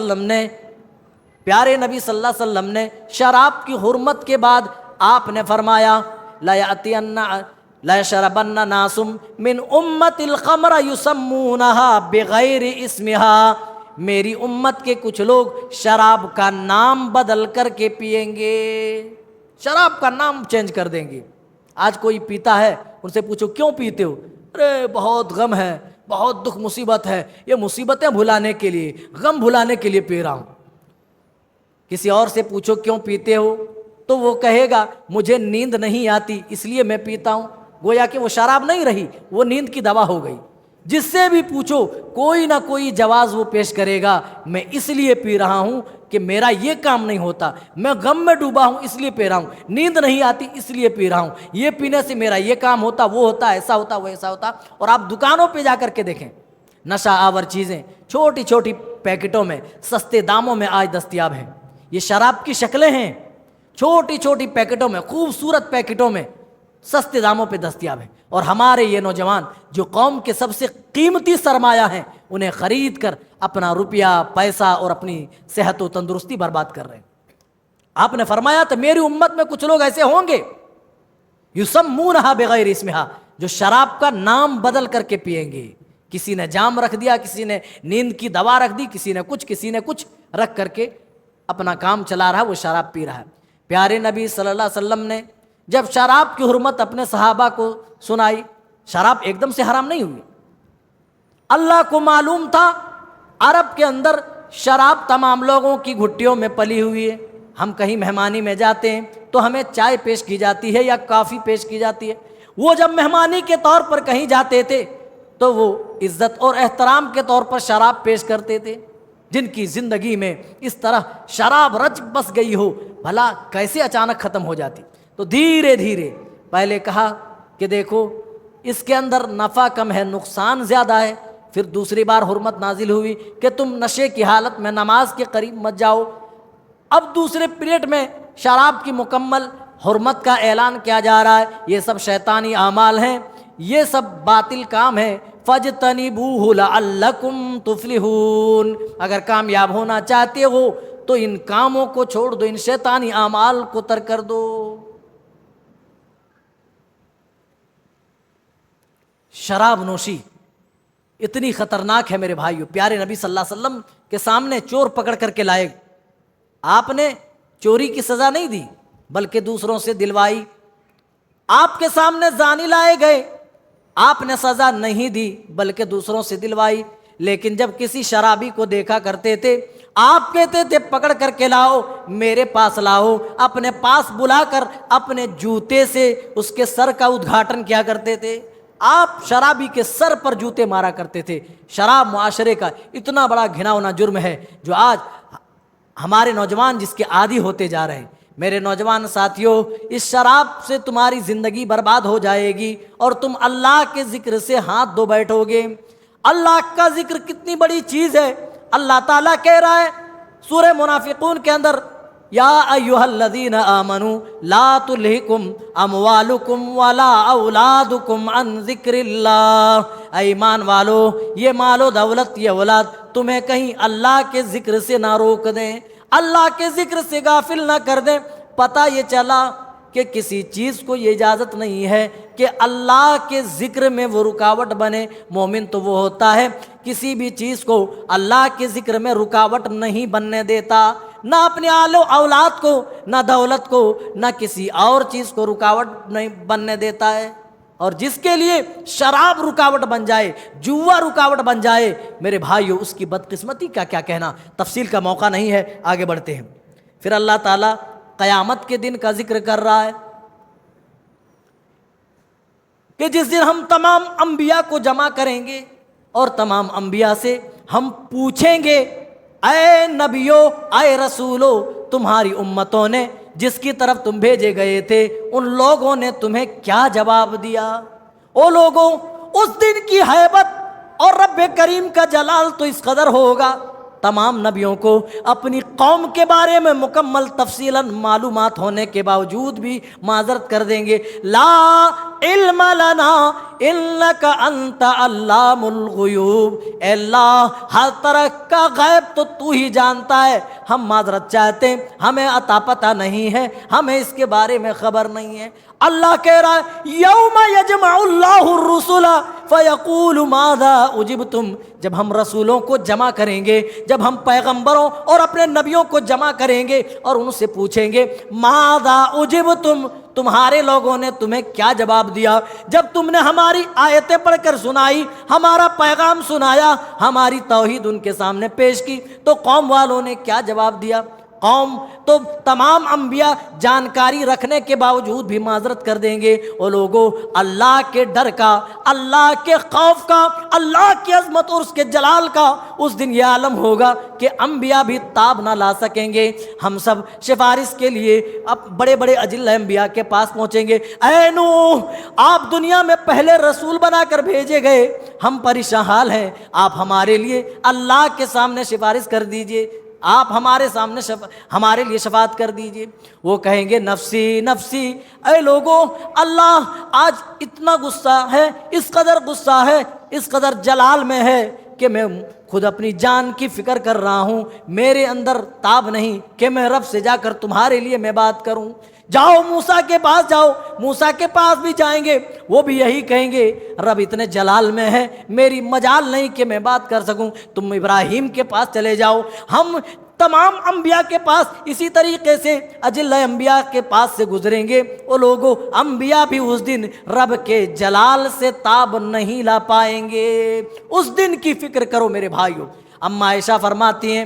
وسلم نے شراب کی حرمت کے بعد آپ نے فرمایا لا يشربن ناس من امت الخمر یسمونہا بغیر اسمہا. میری امت کے کچھ لوگ شراب کا نام بدل کر کے پیئیں گے، شراب کا نام چینج کر دیں گے. آج کوئی پیتا ہے، ان سے پوچھو کیوں پیتے ہو؟ ارے بہت غم ہے، بہت دکھ مصیبت ہے، یہ مصیبتیں بھلانے کے لیے، غم بھلانے کے لیے پی رہا ہوں. کسی اور سے پوچھو کیوں پیتے ہو تو وہ کہے گا مجھے نیند نہیں آتی اس لیے میں پیتا ہوں. گویا کہ وہ شراب نہیں رہی، وہ نیند کی دوا ہو گئی. جس سے بھی پوچھو کوئی نہ کوئی جواز وہ پیش کرے گا، میں اس لیے پی رہا ہوں کہ میرا یہ کام نہیں ہوتا، میں غم میں ڈوبا ہوں اس لیے پی رہا ہوں، نیند نہیں آتی اس لیے پی رہا ہوں، یہ پینے سے میرا یہ کام ہوتا، وہ ہوتا، ایسا ہوتا، وہ ایسا ہوتا. اور آپ دکانوں پہ جا کر کے دیکھیں، نشہ آور چیزیں چھوٹی چھوٹی پیکٹوں میں سستے داموں میں آج دستیاب ہیں. یہ شراب کی شکلیں ہیں، چھوٹی چھوٹی پیکٹوں میں، خوبصورت پیکٹوں میں سستے داموں پہ دستیاب ہیں. اور ہمارے یہ نوجوان جو قوم کے سب سے قیمتی سرمایہ ہیں، انہیں خرید کر اپنا روپیہ، پیسہ اور اپنی صحت و تندرستی برباد کر رہے ہیں. آپ نے فرمایا تو میری امت میں کچھ لوگ ایسے ہوں گے یسمونہا بغیر اسمہا، جو شراب کا نام بدل کر کے پیئیں گے. کسی نے جام رکھ دیا، کسی نے نیند کی دوا رکھ دی، کسی نے کچھ رکھ کر کے اپنا کام چلا رہا، وہ شراب پی رہا ہے. پیارے نبی صلی اللہ علیہ وسلم نے جب شراب کی حرمت اپنے صحابہ کو سنائی، شراب ایک دم سے حرام نہیں ہوئی. اللہ کو معلوم تھا عرب کے اندر شراب تمام لوگوں کی گھٹیوں میں پلی ہوئی ہے. ہم کہیں مہمانی میں جاتے ہیں تو ہمیں چائے پیش کی جاتی ہے یا کافی پیش کی جاتی ہے. وہ جب مہمانی کے طور پر کہیں جاتے تھے تو وہ عزت اور احترام کے طور پر شراب پیش کرتے تھے. جن کی زندگی میں اس طرح شراب رچ بس گئی ہو، بھلا کیسے اچانک ختم ہو جاتی؟ تو دھیرے دھیرے پہلے کہا کہ دیکھو اس کے اندر نفع کم ہے، نقصان زیادہ ہے. پھر دوسری بار حرمت نازل ہوئی کہ تم نشے کی حالت میں نماز کے قریب مت جاؤ. اب دوسرے پیریڈ میں شراب کی مکمل حرمت کا اعلان کیا جا رہا ہے، یہ سب شیطانی اعمال ہیں، یہ سب باطل کام ہے۔ فَاجْتَنِبُوهُ لَعَلَّكُمْ تُفْلِحُونَ، اگر کامیاب ہونا چاہتے ہو تو ان کاموں کو چھوڑ دو، ان شیطانی اعمال کو ترک کر دو۔ شراب نوشی اتنی خطرناک ہے میرے بھائیو، پیارے نبی صلی اللہ علیہ وسلم کے سامنے چور پکڑ کر کے لائے، آپ نے چوری کی سزا نہیں دی بلکہ دوسروں سے دلوائی۔ آپ کے سامنے زانی لائے گئے، آپ نے سزا نہیں دی بلکہ دوسروں سے دلوائی۔ لیکن جب کسی شرابی کو دیکھا کرتے تھے، آپ کہتے تھے پکڑ کر کے لاؤ، میرے پاس لاؤ، اپنے پاس بلا کر اپنے جوتے سے اس کے سر کا ادگھاٹن کیا کرتے تھے۔ آپ شرابی کے سر پر جوتے مارا کرتے تھے۔ شراب معاشرے کا اتنا بڑا گھناؤنا جرم ہے جو آج ہمارے نوجوان جس کے عادی ہوتے جا رہے ہیں۔ میرے نوجوان ساتھیوں، اس شراب سے تمہاری زندگی برباد ہو جائے گی اور تم اللہ کے ذکر سے ہاتھ دھو بیٹھو گے۔ اللہ کا ذکر کتنی بڑی چیز ہے۔ اللہ تعالیٰ کہہ رہا ہے سورہ منافقون کے اندر، یا ایھا الذین آمنوا لا تلہکم اموالکم ولا اولادکم عن ذکر اللہ، اے ایمان والو، یہ مال و دولت، یہ اولاد تمہیں کہیں اللہ کے ذکر سے نہ روک دیں، اللہ کے ذکر سے غافل نہ کر دیں۔ پتہ یہ چلا کہ کسی چیز کو یہ اجازت نہیں ہے کہ اللہ کے ذکر میں وہ رکاوٹ بنے۔ مومن تو وہ ہوتا ہے کسی بھی چیز کو اللہ کے ذکر میں رکاوٹ نہیں بننے دیتا، نہ اپنے آل و اولاد کو، نہ دولت کو، نہ کسی اور چیز کو رکاوٹ نہیں بننے دیتا ہے۔ اور جس کے لیے شراب رکاوٹ بن جائے، جوا رکاوٹ بن جائے، میرے بھائیو اس کی بدقسمتی کا کیا کہنا، تفصیل کا موقع نہیں ہے، آگے بڑھتے ہیں۔ پھر اللہ تعالیٰ قیامت کے دن کا ذکر کر رہا ہے کہ جس دن ہم تمام انبیاء کو جمع کریں گے اور تمام انبیاء سے ہم پوچھیں گے، اے نبیو، اے رسولو، تمہاری امتوں نے جس کی طرف تم بھیجے گئے تھے ان لوگوں نے تمہیں کیا جواب دیا؟ او لوگوں، اس دن کی ہیبت اور رب کریم کا جلال تو اس قدر ہوگا، تمام نبیوں کو اپنی قوم کے بارے میں مکمل تفصیلاً معلومات ہونے کے باوجود بھی معذرت کر دیں گے، لا علم لنا انک انت علام الغیوب، اے اللہ ہر طرح کا غیب تو ہی جانتا ہے، ہم معذرت چاہتے ہیں، ہمیں عطا پتہ نہیں ہے، ہمیں اس کے بارے میں خبر نہیں ہے۔ اللہ کہہ رہا ہے یوم یجمع اللہ الرسل فیقول ماذا اجبتم، جب ہم رسولوں کو جمع کریں گے، جب ہم پیغمبروں اور اپنے نبیوں کو جمع کریں گے اور ان سے پوچھیں گے ماذا اجبتم، تمہارے لوگوں نے تمہیں کیا جواب دیا؟ جب تم نے ہماری آیتیں پڑھ کر سنائی، ہمارا پیغام سنایا، ہماری توحید ان کے سامنے پیش کی، تو قوم والوں نے کیا جواب دیا؟ قوم تو تمام انبیاء جانکاری رکھنے کے باوجود بھی معذرت کر دیں گے۔ وہ لوگوں، اللہ کے ڈر کا، اللہ کے خوف کا، اللہ کی عظمت اور اس کے جلال کا اس دن یہ عالم ہوگا کہ انبیاء بھی تاب نہ لا سکیں گے۔ ہم سب سفارش کے لیے اب بڑے بڑے اجل انبیاء کے پاس پہنچیں گے، اے نوح، آپ دنیا میں پہلے رسول بنا کر بھیجے گئے، ہم پریشان حال ہیں، آپ ہمارے لیے اللہ کے سامنے سفارش کر دیجئے، آپ ہمارے سامنے ہمارے لیے شفاعت کر دیجئے۔ وہ کہیں گے نفسی نفسی، اے لوگوں، اللہ آج اتنا غصہ ہے، اس قدر غصہ ہے، اس قدر جلال میں ہے کہ میں خود اپنی جان کی فکر کر رہا ہوں، میرے اندر تاب نہیں کہ میں رب سے جا کر تمہارے لیے میں بات کروں۔ جاؤ موسیٰ کے پاس جاؤ، موسیٰ کے پاس بھی جائیں گے، وہ بھی یہی کہیں گے رب اتنے جلال میں ہے، میری مجال نہیں کہ میں بات کر سکوں۔ تم ابراہیم کے پاس چلے جاؤ، ہم تمام انبیاء کے پاس اسی طریقے سے اجل انبیاء کے پاس سے گزریں گے۔ وہ لوگوں، انبیاء بھی اس دن رب کے جلال سے تاب نہیں لا پائیں گے۔ اس دن کی فکر کرو میرے بھائیوں۔ اماں عائشہ فرماتی ہیں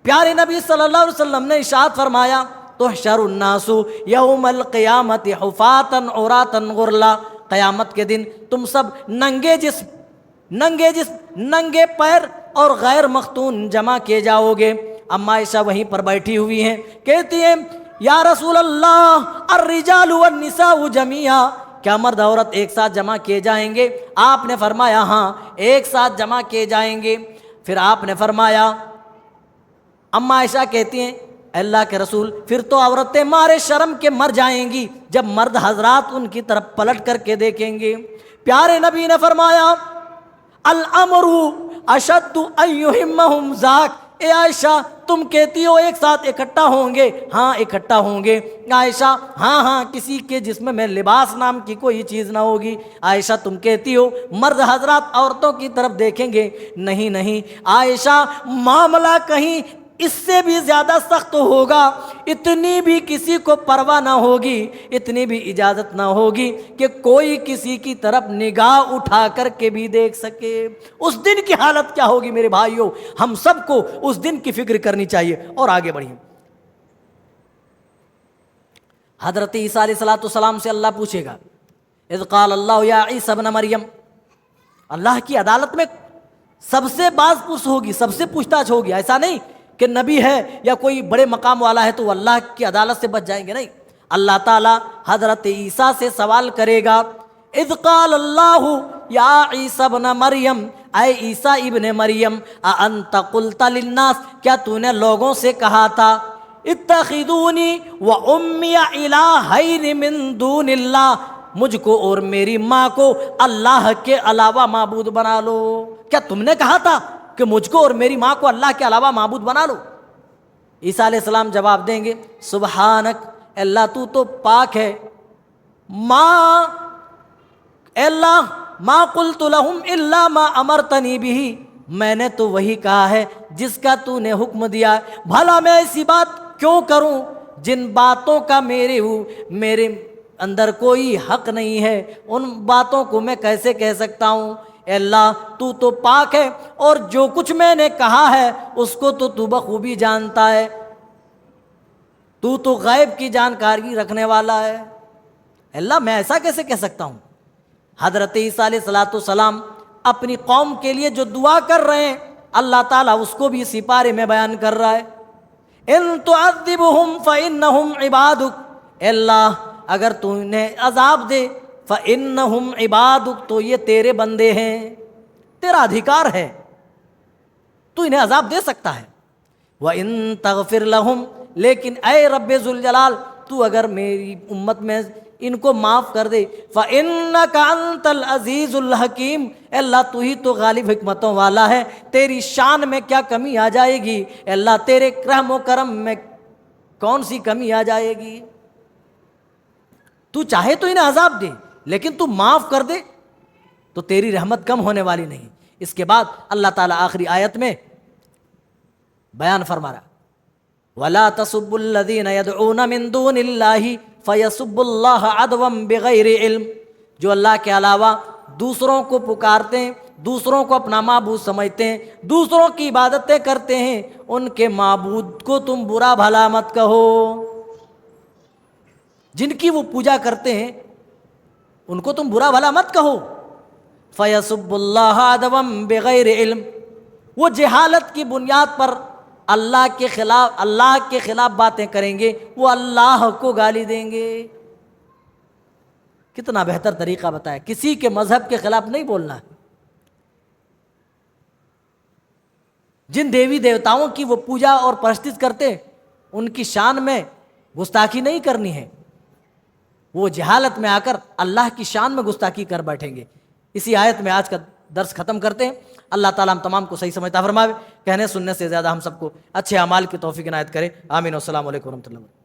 پیارے نبی صلی اللہ علیہ وسلم نے ارشاد فرمایا تحشر الناس یوم القیامت حفاتا عراتا غرلا، قیامت کے دن تم سب ننگے جسم، ننگے پیر اور غیر مختون جمع کیے جاؤ گے۔ اماں عائشہ وہیں پر بیٹھی ہوئی ہیں، کہتی ہیں یا رسول اللہ الرجال والنساء جميعا، کیا مرد عورت ایک ساتھ جمع کیے جائیں گے؟ آپ نے فرمایا ہاں، ایک ساتھ جمع کیے جائیں گے۔ پھر آپ نے فرمایا، اماں عائشہ کہتی ہیں اللہ کے رسول پھر تو عورتیں مارے شرم کے مر جائیں گی جب مرد حضرات ان کی طرف پلٹ کر کے دیکھیں گے۔ پیارے نبی نے فرمایا الامر اشد ان یہمہم ذاک، اے عائشہ تم کہتی ہو ایک ساتھ اکٹھا ہوں گے، ہاں اکٹھا ہوں گے عائشہ، ہاں کسی کے جسم میں لباس نام کی کوئی چیز نہ ہوگی۔ عائشہ تم کہتی ہو مرد حضرات عورتوں کی طرف دیکھیں گے، نہیں عائشہ معاملہ کہیں اس سے بھی زیادہ سخت ہوگا، اتنی بھی کسی کو پرواہ نہ ہوگی، اتنی بھی اجازت نہ ہوگی کہ کوئی کسی کی طرف نگاہ اٹھا کر کے بھی دیکھ سکے۔ اس دن کی حالت کیا ہوگی میرے بھائیوں، ہم سب کو اس دن کی فکر کرنی چاہیے۔ اور آگے بڑھیں، حضرت عیسیٰ علیہ السلام سے اللہ پوچھے گا اذ قال اللہ یا عیسی ابن مریم، اللہ کی عدالت میں سب سے باز پرس ہوگی، سب سے پوچھ تاچھ ہوگی۔ ایسا نہیں کہ نبی ہے یا کوئی بڑے مقام والا ہے تو وہ اللہ کی عدالت سے بچ جائیں گے، نہیں، اللہ تعالیٰ حضرت عیسیٰ سے سوال کرے گا اذ قال اللہ یا عیسی ابن مریم، اے عیسیٰ ابن مریم اانت قلت للناس، کیا تو نے لوگوں سے کہا تھا اتخذونی و امی الہین من دون اللہ، مجھ کو اور میری ماں کو اللہ کے علاوہ معبود بنا لو؟ کیا تم نے کہا تھا کہ مجھ کو اور میری ماں کو اللہ کے علاوہ معبود بنا لو؟ عیسیٰ علیہ السلام جواب دیں گے سبحانک، اللہ تو پاک ہے، اللہ ما قلت لہم الا ما امرتنی بہ، میں نے تو وہی کہا ہے جس کا تو نے حکم دیا ہے، بھلا میں ایسی بات کیوں کروں جن باتوں کا میرے اندر کوئی حق نہیں ہے، ان باتوں کو میں کیسے کہہ سکتا ہوں؟ اے اللہ تو پاک ہے، اور جو کچھ میں نے کہا ہے اس کو تو بخوبی جانتا ہے، تو غیب کی جانکاری رکھنے والا ہے۔ اللہ میں ایسا کیسے کہہ سکتا ہوں؟ حضرت عیسیٰ علیہ السلام اپنی قوم کے لیے جو دعا کر رہے ہیں اللہ تعالیٰ اس کو بھی اسی پارے میں بیان کر رہا ہے ان تعذبہم فإنہم عبادک، اے اللہ اگر تو انہیں عذاب دے فإنہم عبادک، تو یہ تیرے بندے ہیں، تیرا ادھیکار ہے، تو انہیں عذاب دے سکتا ہے۔ وَإِن تَغْفِرْ لَهُمْ، لیکن اے رب ذوالجلال تو اگر میری امت میں ان کو معاف کر دے، فَإِنَّكَ أَنْتَ الْعَزِيزُ الْحَكِيمُ، اے اللہ تو ہی تو غالب حکمتوں والا ہے، تیری شان میں کیا کمی آ جائے گی؟ اے اللہ تیرے رحم و کرم میں کون سی کمی آ جائے گی؟ تو چاہے تو انہیں عذاب دے، لیکن تو معاف کر دے تو تیری رحمت کم ہونے والی نہیں۔ اس کے بعد اللہ تعالیٰ آخری آیت میں بیان فرما رہا وَلَا تَسُبُّوا الَّذِينَ يَدْعُونَ مِن دُونِ اللَّهِ فَيَسُبُّوا اللَّهَ عَدْوًا بِغَيْرِ علم، جو اللہ کے علاوہ دوسروں کو پکارتے ہیں، دوسروں کو اپنا معبود سمجھتے ہیں، دوسروں کی عبادتیں کرتے ہیں، ان کے معبود کو تم برا بھلا مت کہو، جن کی وہ پوجا کرتے ہیں ان کو تم برا بھلا مت کہو۔ فَيَسُبُّوا اللَّهَ عَدْوًا بِغَيْرِ علم، وہ جہالت کی بنیاد پر اللہ کے خلاف باتیں کریں گے، وہ اللہ کو گالی دیں گے۔ کتنا بہتر طریقہ بتایا، کسی کے مذہب کے خلاف نہیں بولنا ہے، جن دیوی دیوتاؤں کی وہ پوجا اور پرستش کرتے ان کی شان میں گستاخی نہیں کرنی ہے، وہ جہالت میں آ کر اللہ کی شان میں گستاخی کر بیٹھیں گے۔ اسی آیت میں آج کا درس ختم کرتے ہیں۔ اللہ تعالیٰ ہم تمام کو صحیح سمجھتا فرمائے، کہنے سننے سے زیادہ ہم سب کو اچھے اعمال کی توفیق عنایت کرے، آمین۔ والسلام علیکم ورحمۃ اللہ۔